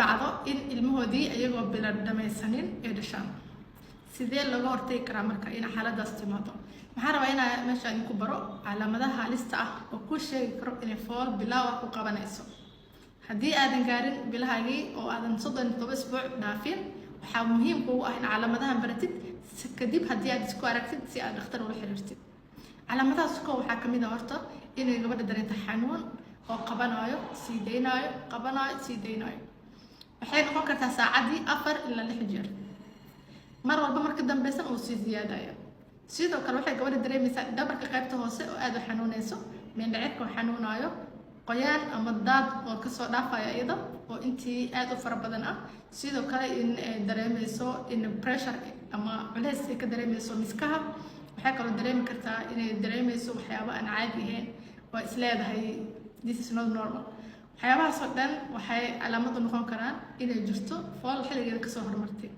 dhacdo in ilmahoodii ayagoo bilaa dhamaysanin ay dhashaan sidee looga hortagi karaa marka in xaaladaas timaado maxaan rabaa inaan meeshaan ku baro calaamadaha halista ah oo ku sheegi karo in fool bilaaw ku qabanayso haddii aadan gaarin bilahaagii oo aadan 37 isbuuc dhaafin waxaa muhiim u ah in calaamadahan baratid kadib haddii aad isku aragtid si aad dhakhtar ula xiriirtid calaamadahaas waxaa ka mid ah horta inay gabadha dareento xanuun oo qabanayo sii deynayo qabanayo sii deynayo waxay noqon kartaa saacadii 4 ilaa 6 jeer mar walba marka dambaysan uu sii ziyaadayo sidoo kale waxay gabadha dareemaysaa dhabarka qaybta hoose oo aad u xanuunayso mindhicirka oo xanuunayo qoyaan ama daad oo ka soo dhaafaya iyada oo intii aad u fara badan ah sidoo kale in dareemayso in pressure ama culays ka dareemayso miskaha waxay kaloo dareemi kartaa inay dareemayso waxyaabo aan caadi ahayn oo isleedahay this is not normal waxyaabahaas oo dhan waxay calaamad u noqon karaan inay jirto fool xilligeeda ka soo hormartay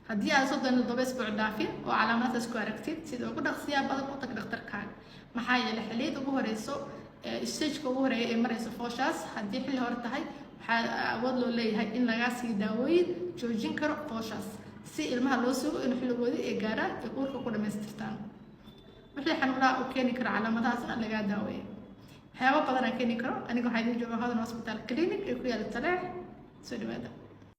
haddii aad 37 isbuuc dhaafin oo calaamadahaas ku aragtid sida ugu dhaqsiyaa badan u tag dhakhtarkaaga maxaa yeelay xilliyada ugu horeyso stage-ka ugu horeeya ee marayso fooshaas haddii xilli hore tahay waxaa awood loo leeyahay in laga sii daawooyin joojin karo fooshaas si ilmaha loo sugo in xilligoodii ay gaaraan ay uurka ku dhamaystirtaan wixii xanuunaha u keeni kara calaamadahaasna laga daaweeyo waxyaabo badan aan keeni karo aniga waxaa idin jooga Hodan Hospital Clinic ee ku yaala Taleex soo dhawaada